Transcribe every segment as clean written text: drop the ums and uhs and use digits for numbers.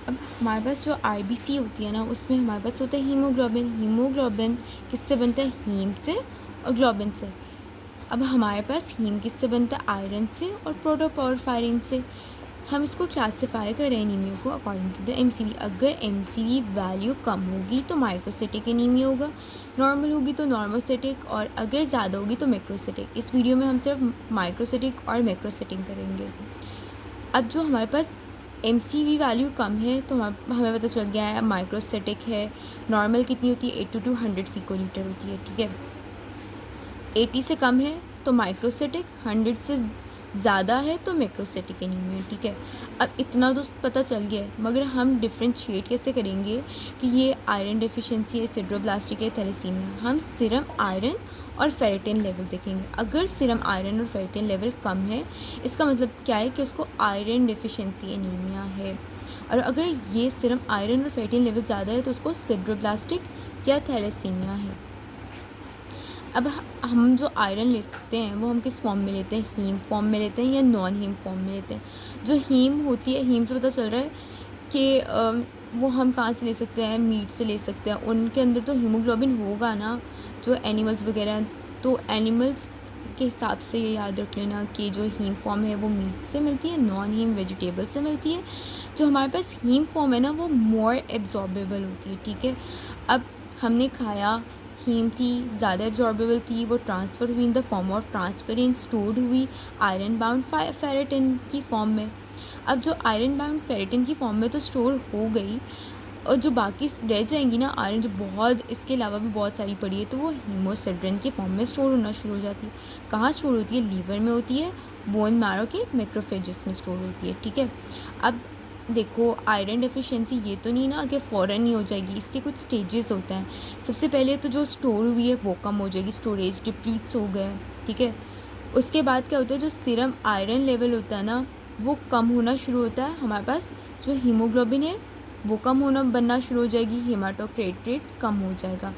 अब हमारे पास जो आरबीसी होती है ना, उसमें हमारे पास होता है हीमोग्लोबिन। हीमोग्लोबिन किससे बनता है? हीम से और ग्लोबिन से। अब हमारे पास हीम किससे बनता है? आयरन से और प्रोटोपोरफायरिन से। हम इसको क्लासिफाई कर रहे हैं एनीमिया को अकॉर्डिंग टू द एमसीवी। अगर एमसीवी वैल्यू कम होगी तो माइक्रोसिटिक एनीमिया होगा, नॉर्मल होगी तो नॉर्मोसिटिक, और अगर ज़्यादा होगी तो मैक्रोसिटिक। इस वीडियो में हम सिर्फ माइक्रोसिटिक और मैक्रोसिटिक करेंगे। अब जो हमारे पास एमसीवी वैल्यू कम है तो हमें पता चल गया है माइक्रोसिटिक है। नॉर्मल कितनी होती है? 80 to 100 पिकोलीटर होती है, ठीक है। 80 से कम है तो माइक्रोसिटिक, 100 से ज़्यादा है तो मैक्रोसिटिक एनीमिया, ठीक है। अब इतना तो पता चल गया है, मगर हम डिफ्रेंशिएट कैसे करेंगे कि ये आयरन डेफिशिएंसी है, सिड्रोब्लास्टिक है, थैलेसीमिया। हम सीरम आयरन और फेरेटिन लेवल देखेंगे। अगर सीरम आयरन और फेरेटिन लेवल कम है, इसका मतलब क्या है कि उसको आयरन डेफिशिएंसी एनीमिया है। और अगर ये सीरम आयरन और फेरेटिन लेवल ज़्यादा है तो उसको सिड्रोब्लास्टिक या थैलेसीमिया है। अब हम जो आयरन लेते हैं वो हम किस फॉर्म में लेते हैं? हीम फॉर्म में लेते हैं या नॉन हीम फॉर्म में लेते हैं? जो हीम होती है, हीम से पता चल रहा है कि वो हम कहाँ से ले सकते हैं? मीट से ले सकते हैं। उनके अंदर तो हीमोग्लोबिन होगा ना, जो एनिमल्स वगैरह हैं। तो एनिमल्स के हिसाब से ये याद रख लेना कि जो हीम फॉर्म है वो मीट से मिलती है, नॉन हीम वेजिटेबल से मिलती है। जो हमारे पास हीम फॉर्म है ना, वो मोर एब्जॉर्बेबल होती है, ठीक है। अब हमने खाया, हीम थी, ज़्यादा एब्जॉर्बेबल थी, वो ट्रांसफ़र हुई in the form of transference, stored हुई आयरन बाउंड फेरेटिन की फॉर्म में। अब जो आयरन बाउंड फेरेटिन की फॉर्म में तो स्टोर हो गई, और जो बाकी रह जाएंगी ना आयरन, जो बहुत इसके अलावा भी बहुत सारी पड़ी है, तो वो हीमोसिड्रिन की फॉर्म में स्टोर होना शुरू हो जाती है। कहाँ स्टोर होती है? लीवर में होती है, बोन मैरो के मैक्रोफेजेस में स्टोर होती है, ठीक है। अब देखो, आयरन डेफिशिएंसी ये तो नहीं ना कि फ़ौरन नहीं हो जाएगी, इसके कुछ स्टेजेस होते हैं। सबसे पहले तो जो स्टोर हुई है वो कम हो जाएगी, स्टोरेज डिप्लीट्स हो गए, ठीक है। उसके बाद क्या होता है? जो सीरम आयरन लेवल होता है ना, वो कम होना शुरू होता है। हमारे पास जो हीमोग्लोबिन है वो कम होना बनना शुरू हो जाएगी, हेमाटोक्रेट रेट कम हो जाएगा।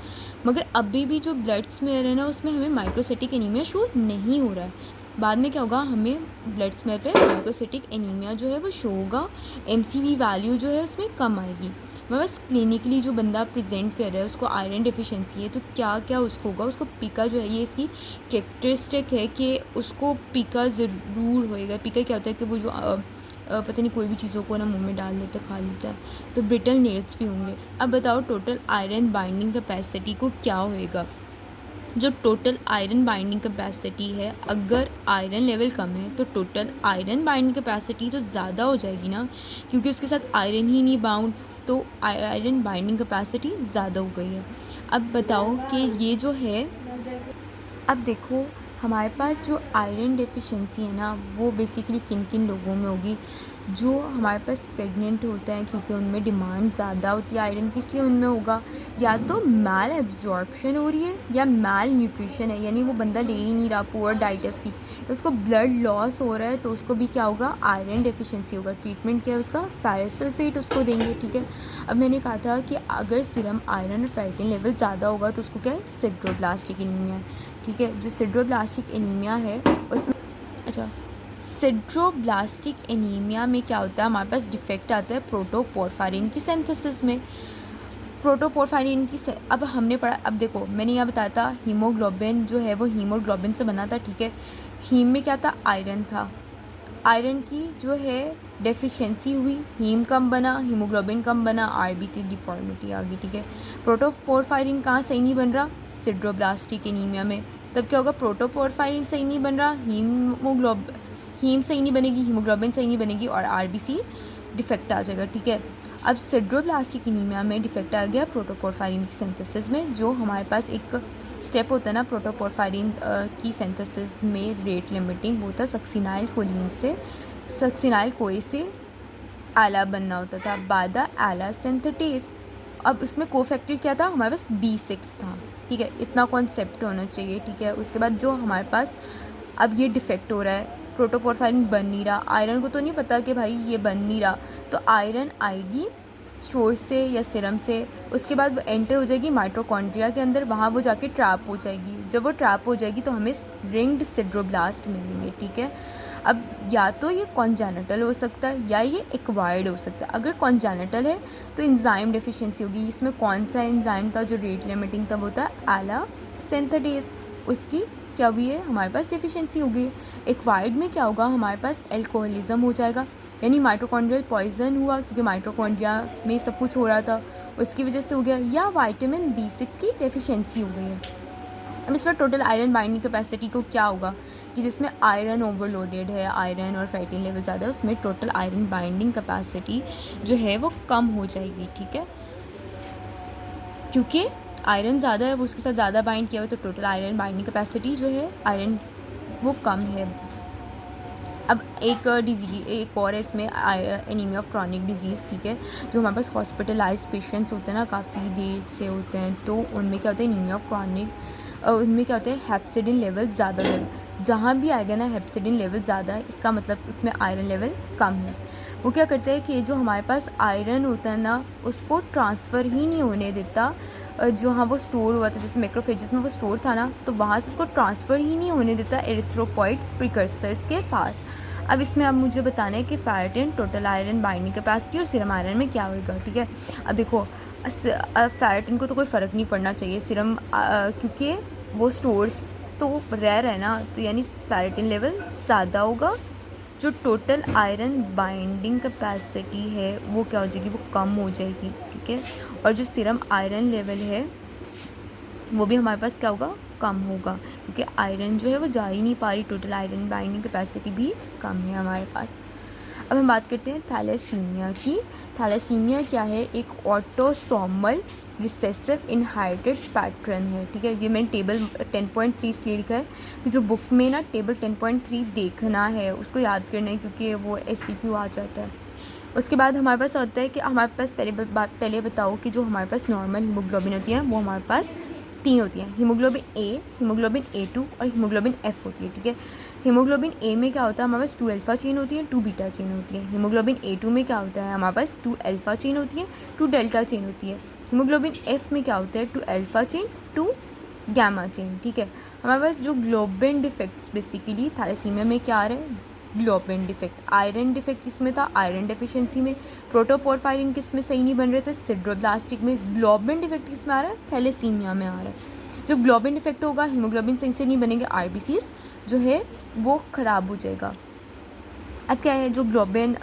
मगर अभी भी जो ब्लड स्मेयर है ना, उसमें हमें माइक्रोसिटिक एनीमिया शो नहीं हो रहा है। बाद में क्या होगा? हमें ब्लड स्मेयर पे माइक्रोसिटिक एनीमिया जो है वो शो होगा। एमसीवी वैल्यू जो है उसमें कम आएगी। मैं बस क्लिनिकली जो बंदा प्रेजेंट कर रहा है उसको आयरन डेफिशिएंसी है, तो क्या क्या उसको होगा? उसको पीका जो है, ये इसकी कैरेक्टरिस्टिक है कि उसको पीका ज़रूर होएगा। पीका क्या होता है कि वो जो पता नहीं कोई भी चीज़ों को ना मुंह में डाल लेता, खा लेता है, तो ब्रिटल नेल्स भी होंगे। अब बताओ टोटल आयरन बाइंडिंग कैपेसिटी को क्या होएगा? जो टोटल आयरन बाइंडिंग कैपेसिटी है, अगर आयरन लेवल कम है तो टोटल आयरन बाइंडिंग कैपेसिटी तो ज़्यादा हो जाएगी ना, क्योंकि उसके साथ आयरन ही नहीं बाउंड, तो आयरन बाइंडिंग कैपेसिटी ज़्यादा हो गई है। अब बताओ कि ये जो है, अब देखो हमारे पास जो आयरन डेफिशिएंसी है ना, वो बेसिकली किन किन लोगों में होगी? जो हमारे पास प्रेग्नेंट होते हैं, क्योंकि उनमें डिमांड ज़्यादा होती है आयरन की, इसलिए उनमें होगा। या तो मैल एब्जॉर्प्शन हो रही है या मैल न्यूट्रिशन है, यानी वो बंदा ले ही नहीं रहा, पुअर डाइट है उसकी, उसको ब्लड लॉस हो रहा है, तो उसको भी क्या होगा? आयरन डेफिशिएंसी होगा। ट्रीटमेंट क्या है उसका? फेरस सल्फेट उसको देंगे, ठीक है। अब मैंने कहा था कि अगर सीरम आयरन और फेरेटिन लेवल ज़्यादा होगा तो उसको क्या है? सिड्रोब्लास्टिक एनीमिया है, ठीक है। जो सिड्रोब्लास्टिक एनीमिया है उसमें, अच्छा, सिड्रोब्लास्टिक एनीमिया में क्या होता है? हमारे पास डिफेक्ट आता है प्रोटोपोरफायरिन की सिंथेसिस में। प्रोटोपोरफायरिन की अब हमने पढ़ा, अब देखो मैंने यहाँ बताया था हीमोग्लोबिन जो है वो हीमोग्लोबिन से बना था, ठीक है। हीम में क्या था? आयरन था। आयरन की जो है डेफिशिएंसी हुई, हीम कम बना, हीमोग्लोबिन कम बना, आरबीसी डिफॉर्मिटी आ गई, ठीक है। प्रोटोपोरफायरिन कहाँ सही नहीं बन रहा? सिड्रोब्लास्टिक एनीमिया में। तब क्या होगा? प्रोटोपोरफायरिन सही नहीं बन रहा, हीम सही नहीं बनेगी, हीमोग्लोबिन सही नहीं बनेगी, और आरबीसी डिफेक्ट आ जाएगा, ठीक है। अब सिड्रोब्लास्टिक एनीमिया में डिफेक्ट आ गया प्रोटोपोरफायरिन की सिंथेसिस में। जो हमारे पास एक स्टेप होता है ना प्रोटोपोरफायरिन की सिंथेसिस में, रेट लिमिटिंग, वो था सक्सिनाइल कोलिन से, सक्सिनाइल कोए से आला बनना होता था, बादा आला सिंथेटेस। अब उसमें कोफैक्टर क्या था? हमारे पास B6 था, ठीक है। इतना कॉन्सेप्ट होना चाहिए, ठीक है। उसके बाद जो हमारे पास अब ये डिफेक्ट हो रहा है, प्रोटोपोरफायरिन बन नहीं रहा, आयरन को तो नहीं पता कि भाई ये बन नहीं रहा, तो आयरन आएगी स्टोर से या सीरम से, उसके बाद वो एंटर हो जाएगी माइटोकॉन्ड्रिया के अंदर, वहाँ वो जाके ट्रैप हो जाएगी। जब वो ट्रैप हो जाएगी तो हमें रिंग्ड सिड्रोब्लास्ट मिलेंगे, ठीक है। अब या तो ये कॉन्जेनिटल हो सकता है या ये एक्वायर्ड हो सकता है। अगर कॉन्जेनिटल है तो एंजाइम डेफिशिएंसी होगी। इसमें कौन सा एंजाइम था जो रेट लिमिटिंग तब होता है, एला सिंथेटेज, उसकी क्या हुई है, हमारे पास डेफिशिएंसी हो गई। एक्वायर्ड में क्या होगा, हमारे पास एल्कोहलिज्म हो जाएगा, यानी माइटोकॉन्ड्रियल पॉइजन हुआ क्योंकि माइटोकॉन्ड्रिया में सब कुछ हो रहा था, उसकी वजह से हो गया। या विटामिन B6 की डेफिशिएंसी हो गई है। अब इसमें टोटल आयरन बाइंडिंग कैपेसिटी को क्या होगा कि जिसमें आयरन ओवरलोडेड है, आयरन और फैटी लेवल ज़्यादा है, उसमें टोटल आयरन बाइंडिंग कैपेसिटी जो है वो कम हो जाएगी। ठीक है, क्योंकि आयरन ज़्यादा है, वो उसके साथ ज़्यादा बाइंड किया हुआ, तो टोटल आयरन बाइंडिंग कैपेसिटी जो है आयरन वो कम है। अब एक और है इसमें एनीमिया ऑफ क्रॉनिक डिजीज़। ठीक है, जो हमारे पास हॉस्पिटलाइज पेशेंट्स होते हैं ना, काफ़ी देर से होते हैं, तो उनमें क्या होता है एनीमिया ऑफ क्रॉनिक, उनमें क्या होता है हेप्सिडिन लेवल ज़्यादा होगा। जहाँ भी आएगा ना हेप्सिडिन लेवल ज़्यादा है, इसका मतलब उसमें आयरन लेवल कम है। वो क्या करता है कि जो हमारे पास आयरन होता है ना, उसको ट्रांसफ़र ही नहीं होने देता। जो हाँ वो स्टोर हुआ था, जैसे मैक्रोफेजेस में वो स्टोर था ना, तो वहाँ से उसको ट्रांसफ़र ही नहीं होने देता एरिथ्रोपॉइड प्रिकर्सर्स के पास। अब इसमें अब मुझे बताना है कि ferritin, total iron binding capacity और सीरम आयरन में क्या होगा। ठीक है, अब देखो फेरेटिन को तो कोई फ़र्क नहीं पड़ना चाहिए सीरम, क्योंकि वो स्टोर्स तो रेयर है ना, तो यानी फेरेटिन लेवल ज़्यादा होगा। जो टोटल आयरन बाइंडिंग कैपेसिटी है वो क्या हो जाएगी, वो कम हो जाएगी। ठीक है, और जो सीरम आयरन लेवल है वो भी हमारे पास क्या होगा, कम होगा, क्योंकि आयरन जो है वो जा ही नहीं पा रही, टोटल आयरन बाइंडिंग कैपेसिटी भी कम है हमारे पास। अब हम बात करते हैं थैलेसीमिया की। थैलेसीमिया क्या है, एक ऑटोसोमल रिसेसिव इनहेरिटेड पैटर्न है। ठीक है, ये मैंने टेबल 10.3 इसलिए लिखा है कि जो बुक में ना टेबल 10.3 देखना है, उसको याद करना है, क्योंकि वो SCQ आ जाता है। उसके बाद हमारे पास होता है कि हमारे पास पहले बताओ कि जो हमारे पास नॉर्मल हीमोग्लोबिन होती है वो हमारे पास 3 होती हैं, हीमोग्लोबिन A, हीमोग्लोबिन A2 और हीमोग्लोबिन F होती है। ठीक है, हीमोग्लोबिन A में क्या होता है, हमारे पास 2 अल्फ़ा चेन होती है, 2 बीटा चेन होती है। हीमोग्लोबिन A2 में क्या होता है, हमारे पास 2 अल्फ़ा चेन होती है, 2 डेल्टा चेन होती है। हीमोग्लोबिन F में क्या होता है, 2 अल्फ़ा चेन, 2 गैमा चेन। ठीक है, हमारे पास जो ग्लोबिन डिफेक्ट्स बेसिकली थैलेसीमिया में क्या आ रहा है, ग्लोबिन डिफेक्ट। आयरन डिफेक्ट किस में था, आयरन डेफिशिएंसी में। प्रोटोपोरफायरिन किस में सही नहीं बन रहे थे, सिड्रोब्लास्टिक में। ग्लोबिन डिफेक्ट किस में आ रहा है, थैलेसीमिया में आ रहा है। जब ग्लोबिन डिफेक्ट होगा, हीमोग्लोबिन सही से नहीं बनेंगे, RBCs जो है वो ख़राब हो जाएगा। अब क्या है, जो ग्लोबिन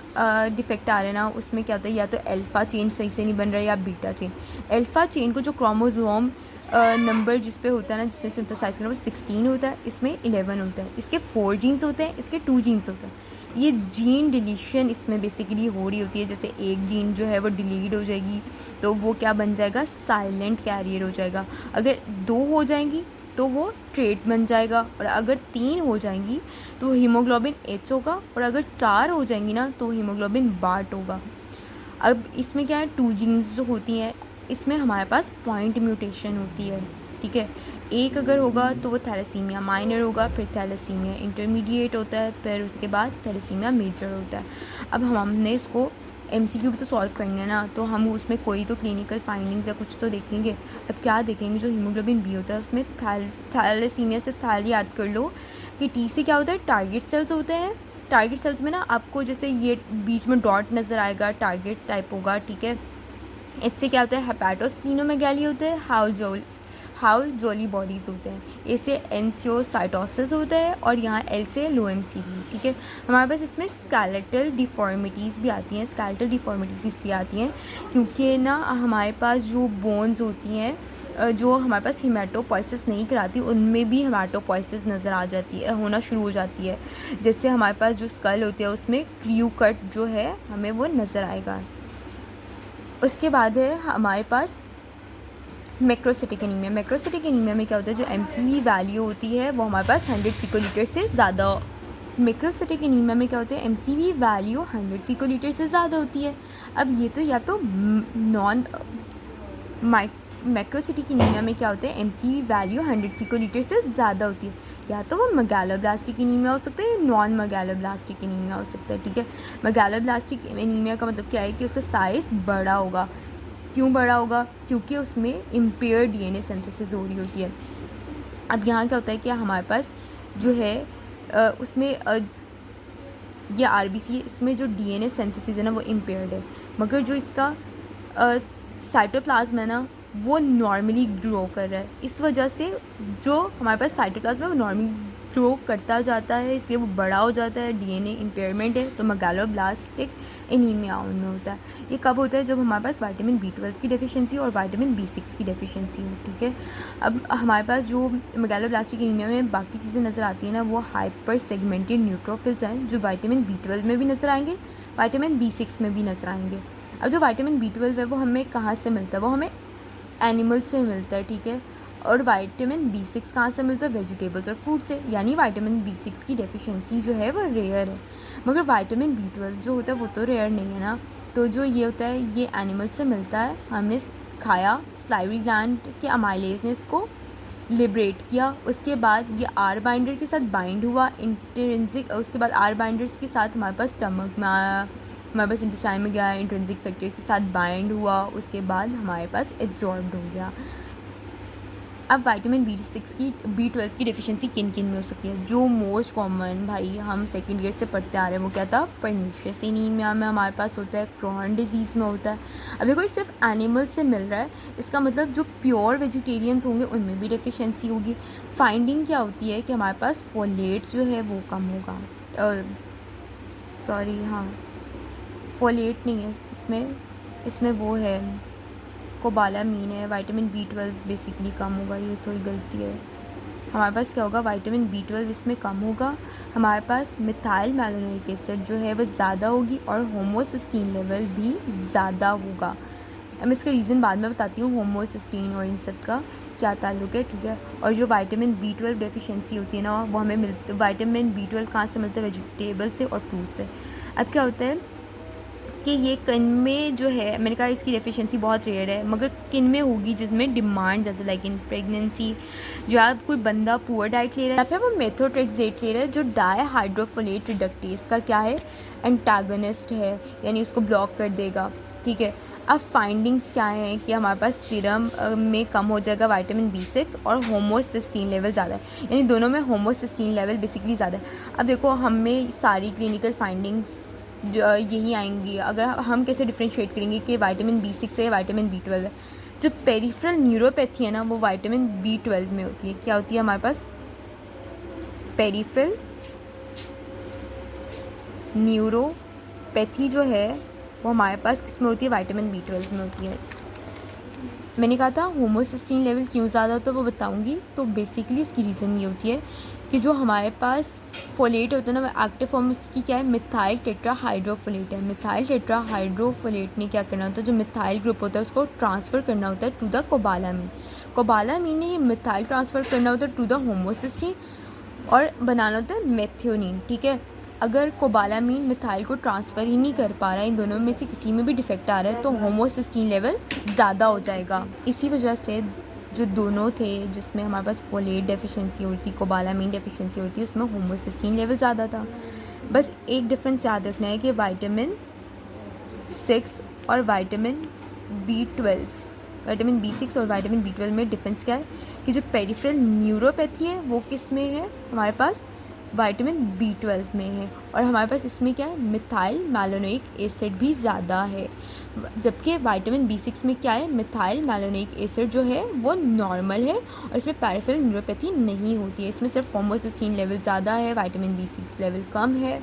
डिफेक्ट आ रहा है ना, उसमें क्या होता है, या तो अल्फ़ा चेन सही से नहीं बन रहा है या बीटा चेन। अल्फ़ा चेन को जो क्रोमोसोम नंबर जिस पे होता है ना, जिसने सिंथेसाइज करना, वो 16 होता है, इसमें 11 होता है। इसके 4 जीन्स होते हैं, इसके 2 जीन्स होते हैं। ये जीन डिलीशन इसमें बेसिकली हो रही होती है। जैसे एक जीन जो है वो डिलीट हो जाएगी तो वो क्या बन जाएगा, साइलेंट कैरियर हो जाएगा। अगर 2 हो जाएंगी तो वो ट्रेट बन जाएगा, और अगर 3 हो जाएंगी तो हीमोग्लोबिन H होगा, और अगर 4 हो जाएंगी ना तो हीमोग्लोबिन बाट होगा। अब इसमें क्या है, 2 जीन्स जो होती हैं इसमें हमारे पास पॉइंट म्यूटेशन होती है। ठीक है, एक अगर होगा तो वो थैलेसीमिया माइनर होगा, फिर थैलेसीमिया इंटरमीडिएट होता है, फिर उसके बाद थैलेसीमिया मेजर होता है। अब हमने इसको MCQ भी तो सॉल्व करेंगे ना, तो हम उसमें कोई तो क्लिनिकल फाइंडिंग्स या कुछ तो देखेंगे। अब क्या देखेंगे, जो हीमोग्लोबिन B होता है उसमें थैलेसीमिया से थैल याद कर लो कि T से क्या होता है, टारगेट सेल्स होते हैं। टारगेट सेल्स में ना आपको जैसे ये बीच में डॉट नज़र आएगा, टारगेट टाइप होगा। ठीक है, इससे क्या होता है, हेपेटोस्प्लीनोमेगाली होते हैं, हाउल जोली बॉडीज़ होते हैं। ए से एंसियोसाइटोसिस होता है, और यहाँ L से लो MCV। ठीक है, हमारे पास इसमें स्केलेटल डिफॉर्मिटीज़ भी आती हैं। स्केलेटल डिफॉर्मिटीज़ इसलिए आती हैं क्योंकि ना हमारे पास जो बोन्स होती हैं, जो हमारे पास हीमेटोपोइसिस नहीं कराती, उनमें भी हीमेटोपोइसिस नज़र आ जाती है, होना शुरू हो जाती है। जैसे हमारे पास जो स्कल होती है उसमें क्रू कट जो है हमें वो नज़र आएगा। उसके बाद है हमारे पास मैक्रोसिटिक एनीमिया। मैक्रोसिटिक एनीमिया में क्या होता है, जो MCV वैल्यू होती है वो हमारे पास 100 पिकोलीटर से ज़्यादा। मैक्रोसिटिक एनीमिया में क्या होता है, MCV वैल्यू 100 पिकोलीटर से ज़्यादा होती है। अब ये तो या तो नॉन मैक्रोसिटिक एनीमिया में क्या होता है, MCV वैल्यू 100 पिकोलीटर से ज़्यादा होती है, या तो वो मेगालोब्लास्टिक एनीमिया हो सकता है, नॉन मेगालोब्लास्टिक एनीमिया हो सकता है। ठीक है, मेगालोब्लास्टिक एनीमिया का मतलब क्या है कि उसका साइज़ बड़ा होगा। क्यों बड़ा होगा, क्योंकि उसमें इम्पेयर्ड DNA सिंथेसिस हो रही होती है। अब यहाँ क्या होता है कि हमारे पास जो है उसमें ये आरबीसी है, इसमें जो डीएनए सिंथेसिस है ना वो इम्पेयर्ड है, मगर जो इसका साइटोप्लाज्म है ना वो नॉर्मली ग्रो कर रहा है। इस वजह से जो हमारे पास साइटोप्लाज्म है वो नॉर्मली ग्रो करता जाता है, इसलिए वो बड़ा हो जाता है। डीएनए इम्पेयरमेंट है तो मेगालोब्लास्टिक एनीमिया उनमें होता है। ये कब होता है? जब हमारे पास विटामिन B12 की डेफिशिएंसी और विटामिन B6 की डेफिशिएंसी हो, ठीक है। अब हमारे पास जो मेगालोब्लास्टिक एनीमिया में बाकी चीज़ें नज़र आती हैं ना वो हाइपर सेगमेंटेड न्यूट्रोफिल्स हैं, जो विटामिन B12 में भी नज़र आएंगे, विटामिन B6 में भी नज़र आएंगे। अब जो विटामिन B12 है वो हमें कहाँ से मिलता है? वो हमें एनिमल से मिलता है, ठीक है। और विटामिन B6 कहाँ से मिलता है? वेजिटेबल्स और फ्रूट से। यानी विटामिन B6 की डेफिशिएंसी जो है वो रेयर है, मगर विटामिन B12 जो होता है वो तो रेयर नहीं है ना। तो जो ये होता है ये एनिमल से मिलता है, हमने खाया, स्लाइवरी ग्लैंड के अमाइलेज ने इसको लिबरेट किया, उसके बाद ये आर बाइंडर के साथ बाइंड हुआ इंट्रिंसिक, उसके बाद आर बाइंडर्स के साथ हमारे पास स्टमक में आया, हमारे पास इंटेस्टाइन में गया, इंट्रिंसिक फैक्टर के साथ बाइंड हुआ, उसके बाद हमारे पास एब्जॉर्ब्ड हो गया। अब विटामिन B12 की डेफिशिएंसी किन किन में हो सकती है? जो मोस्ट कॉमन भाई हम सेकेंड ईयर से पढ़ते आ रहे हैं वो क्या था? पर्नीशियस एनीमिया में हमारे पास होता है, क्रॉन डिजीज़ में होता है। अब देखो ये सिर्फ एनिमल से मिल रहा है, इसका मतलब जो प्योर वेजिटेरियंस होंगे उनमें भी डेफिशिएंसी होगी। फाइंडिंग क्या होती है कि हमारे पास फोलेट जो है वो कम होगा, सॉरी हाँ फोलेट नहीं है इसमें वो है कोबालामीन है। विटामिन B12 बेसिकली कम होगा, ये थोड़ी गलती है। हमारे पास क्या होगा? विटामिन B12 इसमें कम होगा, हमारे पास मिथाइल मैलोनिक एसिड जो है वो ज़्यादा होगी और होमोसिस्टीन लेवल भी ज़्यादा होगा। अब मैं इसका रीज़न बाद में बताती हूँ, होमोसिस्टीन और इन सब का क्या ताल्लुक है, ठीक है। और जो विटामिन B12 डेफिशिएंसी होती है ना वो हमें मिलती, विटामिन B12 कहाँ से मिलता है? वेजिटेबल से और फ्रूट से। अब क्या होता है कि ये किन में जो है, मैंने कहा इसकी डेफिशिएंसी बहुत रेयर है, मगर किन में होगी जिसमें डिमांड ज़्यादा, लाइक इन प्रेगनेंसी, जो आप कोई बंदा पुअर डाइट ले रहा है या फिर वो मेथोट्रेक्सेट ले रहा है जो डाईहाइड्रोफोलेट रिडक्टेज का क्या है? एंटागनिस्ट है, यानी उसको ब्लॉक कर देगा, ठीक है। अब फाइंडिंग्स क्या हैं कि हमारे पास सीरम में कम हो जाएगा विटामिन B6 और होमोसिस्टीन लेवल ज़्यादा है, यानी दोनों में होमोसिस्टीन लेवल बेसिकली ज़्यादा है। अब देखो हमें सारी क्लिनिकल फाइंडिंग्स यही आएंगी। अगर हम कैसे डिफ्रेंशिएट करेंगे कि विटामिन B6 है, विटामिन B12 है। जो पेरिफेरल न्यूरोपैथी है ना वो विटामिन B12 में होती है। क्या होती है हमारे पास? पेरिफेरल न्यूरोपैथी जो है वो हमारे पास किस में होती है? विटामिन B12 में होती है। मैंने कहा था होमोसिस्टीन लेवल क्यों ज़्यादा होता है वो बताऊंगी। तो बेसिकली उसकी रीज़न ये होती है कि जो हमारे पास फोलेट होता है ना वो एक्टिव फॉर्म उसकी क्या है? मिथाइल टेट्राहाइड्रोफोलेट है। मिथाइल टेट्राहाइड्रोफोलेट ने क्या करना होता है? जो मिथाइल ग्रुप होता है उसको ट्रांसफ़र करना होता है टू द कोबालामीन। कोबालामीन ने ये मिथाइल ट्रांसफ़र करना होता है टू द होमोसिस्टीन और बनाना होता है मेथियोनिन, ठीक है। अगर कोबालामीन मिथाइल को ट्रांसफ़र ही नहीं कर पा रहा है, इन दोनों में से किसी में भी डिफेक्ट आ रहा है तो होमोसिस्टीन लेवल ज़्यादा हो जाएगा। इसी वजह से जो दोनों थे जिसमें हमारे पास फोलेट डेफिशिएंसी होती, कोबालामीन डेफिशिएंसी होती, उसमें होमोसिस्टीन लेवल ज़्यादा था। बस एक डिफरेंस याद रखना है कि विटामिन 6 और विटामिन B6 और विटामिन B12 में डिफरेंस क्या है कि जो पेरिफेरल न्यूरोपैथी है वो किस में है? हमारे पास विटामिन B12 में है, और हमारे पास इसमें क्या है? मिथाइल मैलोनिक एसिड भी ज़्यादा है। जबकि विटामिन B6 में क्या है? मिथाइल मैलोनिक एसिड जो है वो नॉर्मल है और इसमें पेरिफेरल न्यूरोपैथी नहीं होती है। इसमें सिर्फ होमोसिस्टीन लेवल ज़्यादा है, विटामिन B6 लेवल कम है।